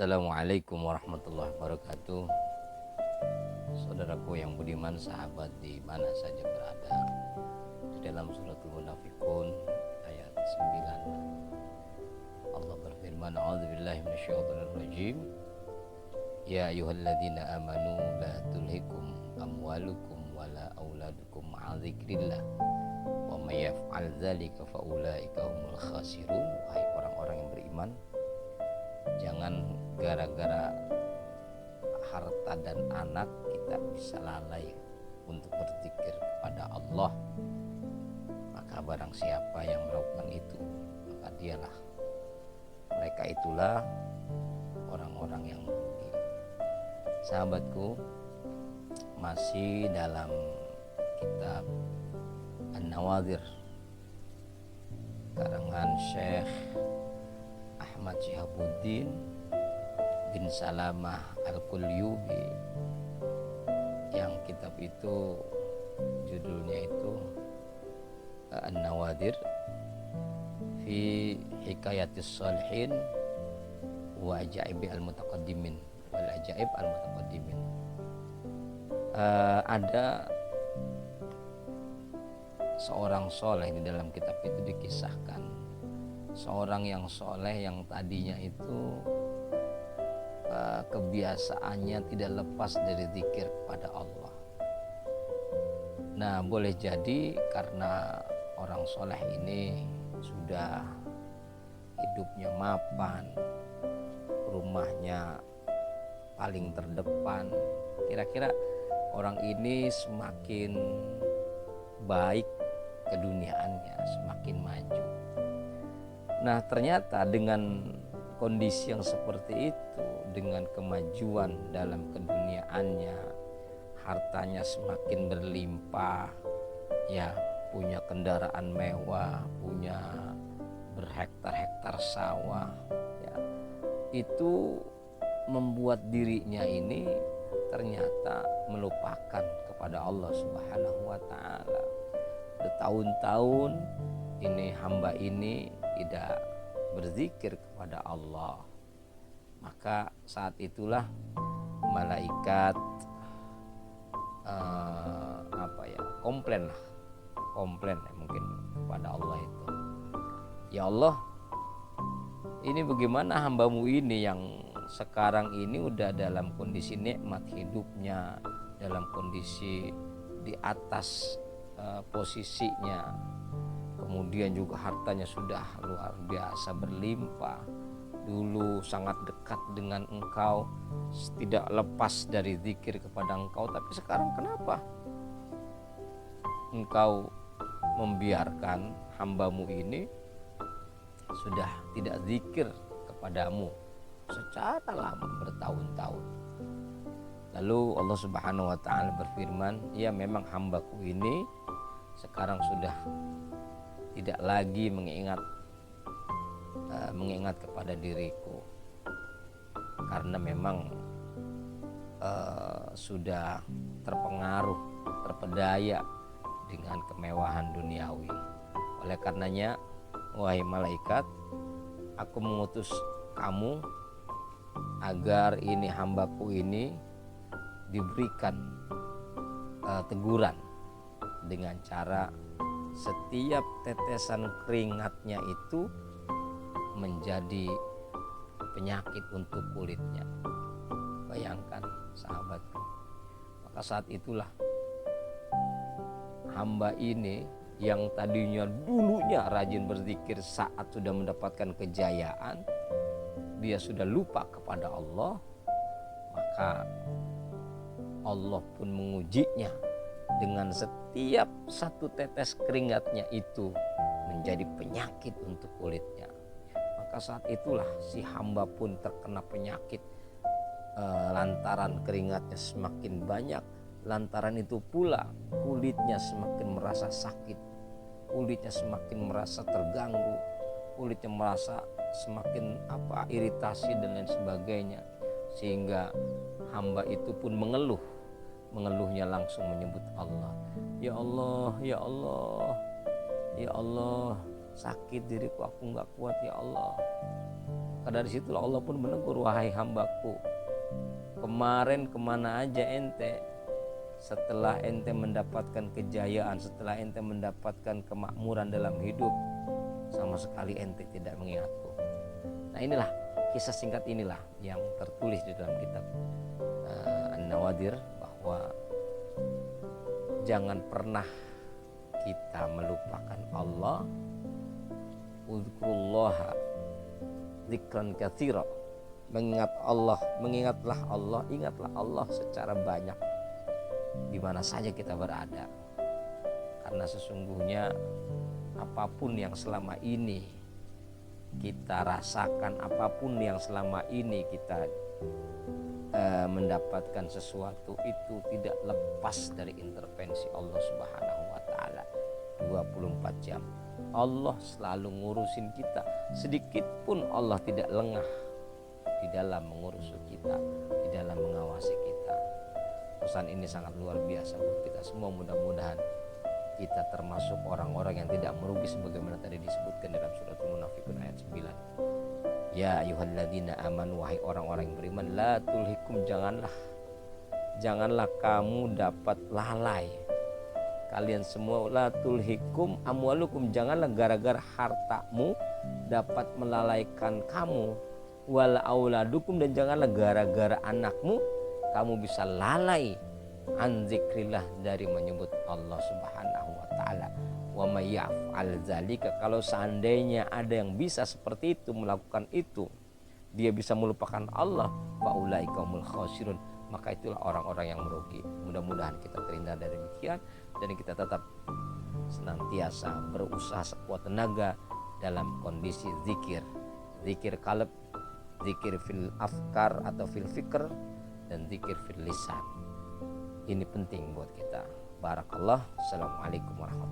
Assalamualaikum warahmatullahi wabarakatuh. Saudaraku yang budiman, sahabat di mana saja berada, di dalam suratul Munafikun ayat 9 Allah berfirman, a'udzubillahi minasyaitonirrajim, ya ayyuhalladzina amanu la tulhikum amwalukum wala auladukum an dzikrillah wa may yaf'al dzalika faulaika humul khasirun. Wahai orang-orang yang beriman, jangan gara-gara harta dan anak kita bisa lalai untuk berzikir kepada Allah. Maka barang siapa yang melakukan itu, maka mereka itulah orang-orang yang merugi. Sahabatku, masih dalam kitab An-Nawadhir karangan Syekh Ahmad Syihabuddin bin Salamah Al-Qulyubi, yang kitab itu judulnya itu An-Nawadhir fi Hikayatis Shalihin wa Ajaibi Al-Mutaqaddimin wal Ajaib Al-Mutaqaddimin. Ada seorang soleh di dalam kitab itu dikisahkan, seorang yang soleh yang tadinya itu kebiasaannya tidak lepas dari zikir kepada Allah. Nah, boleh jadi karena orang soleh ini sudah hidupnya mapan, rumahnya paling terdepan, kira-kira orang ini semakin baik keduniaannya, semakin maju. Nah, ternyata dengan kondisi yang seperti itu, dengan kemajuan dalam keduniaannya, hartanya semakin berlimpah, ya, punya kendaraan mewah, punya berhektar-hektar sawah, ya, itu membuat dirinya ini ternyata melupakan kepada Allah Subhanahu wa Ta'ala. Bertahun-tahun ini hamba ini tidak berzikir kepada Allah. Maka saat itulah malaikat komplain mungkin kepada Allah itu, ya Allah, ini bagaimana hambamu ini yang sekarang ini udah dalam kondisi nikmat hidupnya, dalam kondisi di atas posisinya, kemudian juga hartanya sudah luar biasa berlimpah, dulu sangat dekat dengan engkau, tidak lepas dari zikir kepada engkau, tapi sekarang kenapa engkau membiarkan hambamu ini sudah tidak zikir kepadamu secara lama bertahun-tahun? Lalu Allah Subhanahu wa Ta'ala berfirman, ya memang hambaku ini sekarang sudah tidak lagi mengingat kepada diriku, karena memang sudah terpengaruh, terpedaya dengan kemewahan duniawi. Oleh karenanya, wahai malaikat, aku mengutus kamu agar ini hambaku ini diberikan teguran dengan cara setiap tetesan keringatnya itu menjadi penyakit untuk kulitnya. Bayangkan sahabatku, maka saat itulah hamba ini yang tadinya dulunya rajin berzikir, saat sudah mendapatkan kejayaan dia sudah lupa kepada Allah, maka Allah pun mengujinya dengan setiap satu tetes keringatnya itu menjadi penyakit untuk kulitnya. Maka saat itulah si hamba pun terkena penyakit lantaran keringatnya semakin banyak. Lantaran itu pula kulitnya semakin merasa sakit, kulitnya semakin merasa terganggu, kulitnya merasa semakin iritasi dan lain sebagainya, sehingga hamba itu pun mengeluhnya langsung menyebut Allah, ya Allah, ya Allah, ya Allah, sakit diriku, aku nggak kuat ya Allah. Maka dari situlah Allah pun menegur, wahai hambaku, kemarin kemana aja ente setelah ente mendapatkan kejayaan, setelah ente mendapatkan kemakmuran dalam hidup, sama sekali ente tidak mengingatku. Nah inilah kisah singkat inilah yang tertulis di dalam kitab An-Nawadir, bahwa jangan pernah kita melupakan Allah. Udzkurullaha dzikran katsira, mengingatlah Allah, ingatlah Allah secara banyak di mana saja kita berada. Karena sesungguhnya apapun yang selama ini kita rasakan, apapun yang selama ini kita mendapatkan sesuatu, itu tidak lepas dari intervensi Allah Subhanahu wa taala 24 jam. Allah selalu ngurusin kita, sedikit pun Allah tidak lengah di dalam mengurus kita, di dalam mengawasi kita. Pesan ini sangat luar biasa buat kita semua. Mudah-mudahan kita termasuk orang-orang yang tidak merugi sebagaimana tadi disebutkan dalam surat Al-Munafikun ayat 9. Ya ayyuhalladzina amanu, wahai orang-orang yang beriman, la tulhikum, janganlah kamu dapat lalai, kalian semua, la tulhikum amwalukum, janganlah gara-gara hartamu dapat melalaikan kamu, wal auladukum, dan janganlah gara-gara anakmu kamu bisa lalai an zikrillah, dari menyebut Allah Subhanahu wa taala. Wa may yaf'al zalika, kalau seandainya ada yang bisa seperti itu, melakukan itu, dia bisa melupakan Allah, fa ulaika humul khasirun, maka itulah orang-orang yang merugi. Mudah-mudahan kita terhindar dari demikian, dan kita tetap senantiasa berusaha sekuat tenaga dalam kondisi zikir qalb, zikir fil afkar atau fil fikr, dan zikir fil lisan. Ini penting buat kita. Barakallah. Assalamualaikum warahmatullahi wabarakatuh.